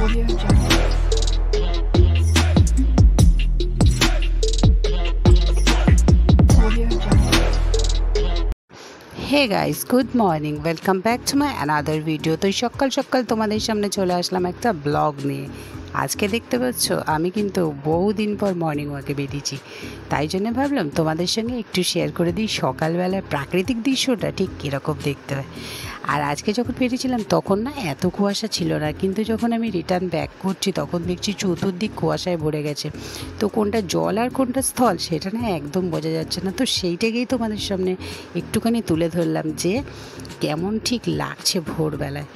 Audio Jungle. Audio Jungle. Hey guys, good morning. Welcome back to my another video. তো সকাল সকাল তোমাদের সামনে চলে আসলাম একটা ব্লগ নিয়ে। আজকে দেখতে পাচ্ছ আমি কিন্তু বহুদিন পর মর্নিং ওয়াকে বেরিয়েছি, তাই জন্য ভাবলাম তোমাদের সঙ্গে একটু শেয়ার করে দিই সকালবেলায় প্রাকৃতিক দৃশ্যটা ঠিক কীরকম দেখতে হয়। আর আজকে যখন বেরিয়েছিলাম তখন না এত কুয়াশা ছিল না, কিন্তু যখন আমি রিটার্ন ব্যাক করছি তখন দেখছি চতুর্দিক কুয়াশায় ভরে গেছে। তো কোনটা জল আর কোনটা স্থল সেটা না একদম বোঝা যাচ্ছে না। তো সেইটাকেই তোমাদের সামনে একটুখানি তুলে ধরলাম যে কেমন ঠিক লাগছে ভোরবেলায়।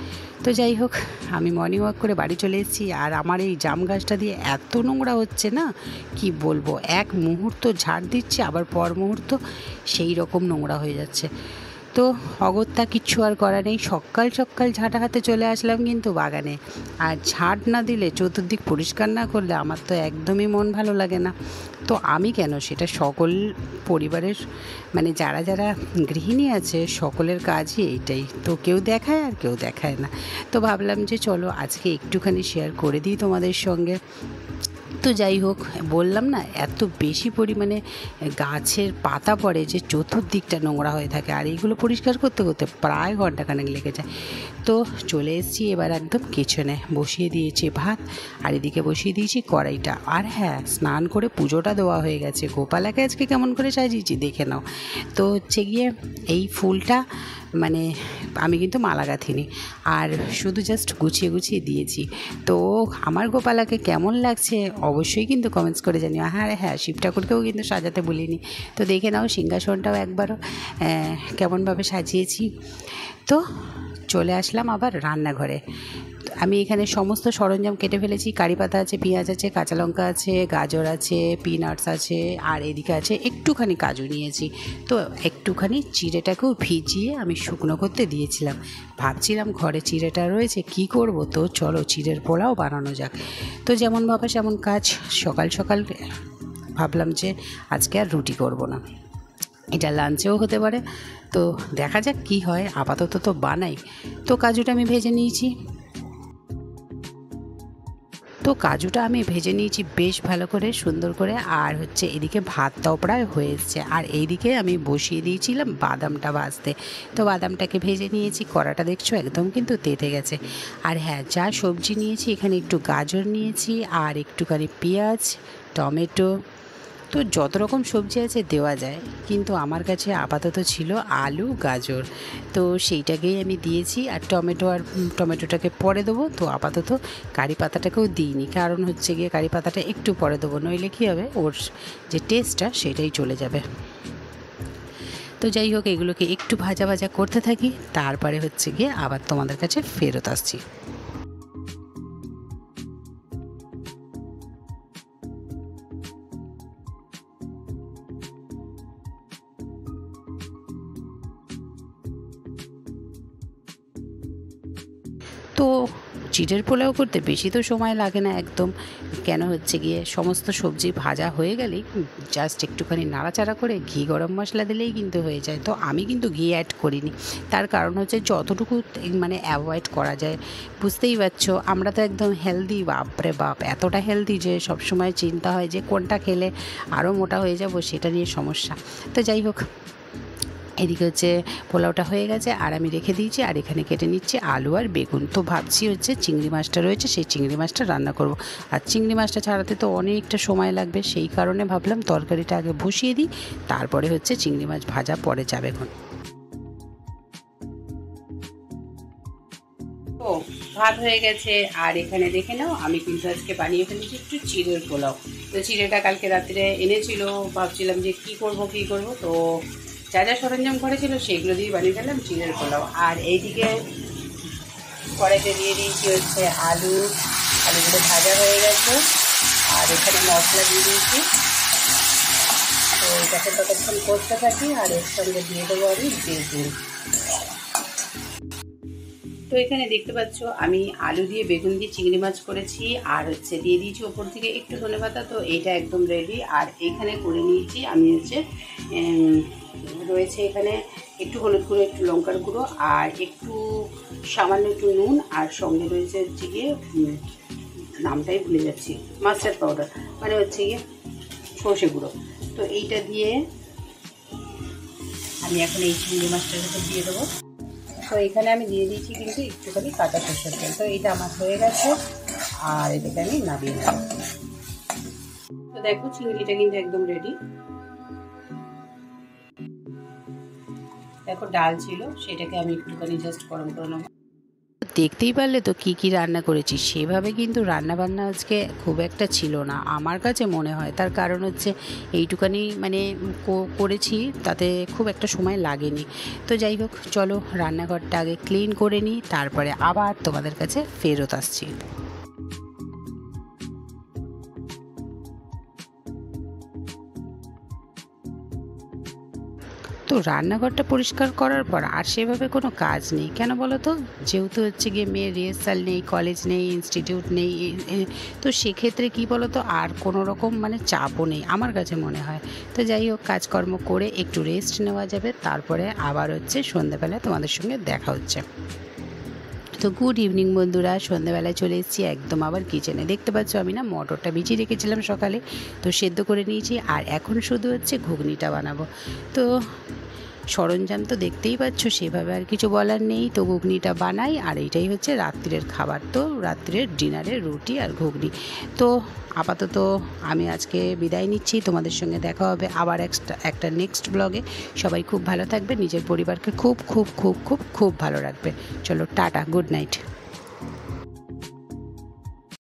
তো যাই হোক, আমি মর্নিং ওয়াক করে বাড়ি চলে এসেছি। আর আমার এই জাম গাছটা দিয়ে এত নোংরা হচ্ছে না কি বলবো, এক মুহূর্ত ঝাড় দিচ্ছে আবার পর মুহূর্ত সেই রকম নোংরা হয়ে যাচ্ছে। তো অগত্যা কিচ্ছু আর করা নেই, সকাল সকাল ঝাঁটা হাতে চলে আসলাম কিন্তু বাগানে। আর ঝাঁট না দিলে, চতুর্দিক পরিষ্কার না করলে আমার তো একদমই মন ভালো লাগে না। তো আমি কেন, সেটা সকল পরিবারের মানে যারা যারা গৃহিণী আছে সকলের কাজই এইটাই। তো কেউ দেখায় আর কেউ দেখায় না। তো ভাবলাম যে চলো আজকে একটুখানি শেয়ার করে দিই তোমাদের সঙ্গে। তো যাই হোক, বললাম না এত বেশি পরিমাণে গাছের পাতা পড়ে যে চতুর্দিকটা নোংরা হয়ে থাকে, আর এইগুলো পরিষ্কার করতে করতে প্রায় ঘন্টাখানেক লেগে যায়। তো চলে এসেছি এবার একদম কিচেনে, বসিয়ে দিয়েছি ভাত আর এদিকে বসিয়ে দিয়েছি কড়াইটা। আর হ্যাঁ, স্নান করে পুজোটা দেওয়া হয়ে গেছে। গোপালাকে আজকে কেমন করে সাজিয়েছি দেখে নাও। তো হচ্ছে গিয়ে এই ফুলটা মানে আমি কিন্তু মালা গাঁথিনি, আর শুধু জাস্ট গুছিয়ে গুছিয়ে দিয়েছি। তো আমার গোপালাকে কেমন লাগছে অবশ্যই কিন্তু কমেন্টস করে জানিও। হ্যাঁ, শিব ঠাকুরকেও কিন্তু সাজাতে বলিনি। তো দেখে নাও সিংহাসনটাও একবারও কেমনভাবে সাজিয়েছি। তো চলে আসলাম আবার রান্নাঘরে। আমি এখানে সমস্ত সরঞ্জাম কেটে ফেলেছি। কারি পাতা আছে, পেঁয়াজ আছে, কাঁচা লঙ্কা আছে, গাজর আছে, পিনাটস আছে, আর এদিকে আছে একটুখানি কাজু নিয়েছি। তো একটুখানি চিড়েটাকেও ভিজিয়ে আমি শুকনো করতে দিয়েছিলাম। ভাবছিলাম ঘরে চিড়েটা রয়েছে কি করব, তো চলো চিড়ের পোলাও বানানো যাক। তো যেমন ভাবা সেমন কাজ। সকাল সকাল ভাবলাম যে আজকে আর রুটি করব না, এটা লাঞ্চেও হতে পারে। তো দেখা যাক কি হয়, আপাতত তো বানাই। তো কাজুটা আমি ভেজে নিয়েছি। বেশ ভালো করে, সুন্দর করে। আর হচ্ছে এদিকে ভাতটাও প্রায় হয়ে এসছে। আর এইদিকে আমি বসিয়ে দিয়েছিলাম বাদামটা ভাজতে। তো বাদামটাকে ভেজে নিয়েছি। কড়াটা দেখছো একদম কিন্তু তেতে গেছে। আর হ্যাঁ, যা সবজি নিয়েছি, এখানে একটু গাজর নিয়েছি আর একটুখানি পেঁয়াজ, টমেটো। তো যত রকম সবজি আছে দেওয়া যায়, কিন্তু আমার কাছে আপাতত ছিল আলু গাজর, তো সেইটাকেই আমি দিয়েছি। আর টমেটোটাকে পরে দেবো। তো আপাতত কারি পাতাটাকেও দিইনি, কারণ হচ্ছে গিয়ে কারি পাতাটা একটু পরে দেবো, নইলে কী হবে, ওর যে টেস্টটা সেটাই চলে যাবে। তো যাই হোক, এগুলোকে একটু ভাজা ভাজা করতে থাকি, তারপরে হচ্ছে গিয়ে আবার তোমাদের কাছে ফেরত আসছি। তো চিড়ের পোলাও করতে বেশি তো সময় লাগে না একদম। কেন হচ্ছে গিয়ে সমস্ত সবজি ভাজা হয়ে গেলেই জাস্ট একটুখানি নাড়াচাড়া করে ঘি গরম মশলা দিলেই কিন্তু হয়ে যায়। তো আমি কিন্তু ঘি অ্যাড করিনি, তার কারণ হচ্ছে যতটুকু মানে অ্যাভয়েড করা যায়। বুঝতেই পারছো, আমরা তো একদম হেলদি, বাপরে বাপ, এতটা হেলদি যে সবসময় চিন্তা হয় যে কোনটা খেলে আরও মোটা হয়ে যাব, সেটা নিয়ে সমস্যা। তো যাই হোক, এদিকে হচ্ছে পোলাওটা হয়ে গেছে আর আমি রেখে দিয়েছি। আর এখানে কেটে নিচ্ছি আলু আর বেগুন। তো ভাবছি হচ্ছে চিংড়ি মাছটা রয়েছে, সেই চিংড়ি মাছটা রান্না করব। আর চিংড়ি মাছটা ছাড়াতে তো অনেকটা সময় লাগবে, সেই কারণে ভাবলাম তরকারিটা আগে বসিয়ে দিই, তারপরে হচ্ছে চিংড়ি মাছ ভাজা পরে যাবে। এখন ও ভাত হয়ে গেছে। আর এখানে দেখে নাও, আমি কিন্তু আজকে বানিয়ে ফেলেছি একটু চিড়ের পোলাও। তো চিড়েটা কালকে রাত্রে এনেছিল, ভাবছিলাম যে কি করব। তো যা যা সরঞ্জাম ঘরে ছিল সেগুলো দিয়ে বানিয়ে ফেললাম চিড়ের পোলাও। আর এইদিকে কড়াইতে দিয়ে দিয়েছি হচ্ছে আলুগুলো ভাজা হয়ে গেছে। আর এখানে মশলা দিয়ে দিয়েছি। তো এটাকে ততক্ষণ করতে থাকি। আর এর সঙ্গে দিয়ে দেবো আমি বেগুন। তো এখানে দেখতে পাচ্ছ আমি আলু দিয়ে বেগুন দিয়ে চিংড়ি মাছ করেছি, আর হচ্ছে দিয়ে দিয়েছি ওপর থেকে একটু ধনেপাতা। তো এইটা একদম রেডি। আর এখানে করে নিয়েছি আমি হচ্ছে রয়েছে এখানে একটু হলুদ গুঁড়ো, একটু লঙ্কার গুঁড়ো, আর একটু সামান্য একটু নুন, আর সঙ্গে রয়েছে হচ্ছে গিয়ে নামটাই ভুলে যাচ্ছি, মাস্টার্ড পাউডার মানে হচ্ছে গিয়ে সর্ষে গুঁড়ো। তো এইটা দিয়ে আমি এখন এই চিংড়ি মাছটার ভেতর দিয়ে দেবো। তো এখানে আমি দিয়ে দিয়েছি কিন্তু একটুখানি কাঁচা সরষের তেল। তো এইটা আমার হয়ে গেছে, আর এটাকে আমি নামিয়ে নেব। তো দেখো চিংড়িটা কিন্তু একদম রেডি। দেখো ডাল ছিল, সেটাকে আমি একটুখানি জাস্ট গরম করে নেবো। দেখতেই পারলে তো কি কি রান্না করেছি। সেভাবে কিন্তু রান্না বান্না আজকে খুব একটা ছিল না আমার কাছে মনে হয়। তার কারণ হচ্ছে এইটুখানি মানে করেছি, তাতে খুব একটা সময় লাগেনি। তো যাই হোক, চলো রান্নাঘরটা আগে ক্লিন করে নিই, তারপরে আবার তোমাদের কাছে ফেরত আসছি। তো রান্নাঘরটা পরিষ্কার করার পর আর সেভাবে কোনো কাজ নেই, কেন বলো তো? যেহেতু হচ্ছে গিয়ে মেয়ের রিহার্সাল নেই, কলেজ নেই, ইনস্টিটিউট নেই, তো সেক্ষেত্রে কি বলো তো, আর কোনো রকম মানে চাপও নেই আমার কাছে মনে হয়। তো যাই হোক, কাজকর্ম করে একটু রেস্ট নেওয়া যাবে, তারপরে আবার হচ্ছে সন্ধ্যেবেলায় তোমাদের সঙ্গে দেখা হচ্ছে। তো গুড ইভিনিং বন্ধুরা, সন্ধ্যাবেলায় চলে এসেছি একদম আবার কিচেনে। দেখতে পাচ্ছ আমি না মটরটা ভিজিয়ে রেখেছিলাম সকালে, তো সেদ্ধ করে নিয়েছি, আর এখন শুধু হচ্ছে ঘুগনিটা বানাবো। তো সরঞ্জাম তো দেখতেই পাচ্ছ, সেভাবে আর কিছু বলার নেই। তো ঘুগনিটা বানাই, আর এইটাই হচ্ছে রাত্রের খাবার। তো রাত্রের ডিনারে রুটি আর ঘুগনি। তো আপাতত আমি আজকে বিদায় নিচ্ছি, তোমাদের সঙ্গে দেখা হবে আবার একটা নেক্সট ব্লগে। সবাই খুব ভালো থাকবে, নিজের পরিবারকে খুব খুব খুব খুব খুব ভালো রাখবে। চলো টাটা, গুড নাইট।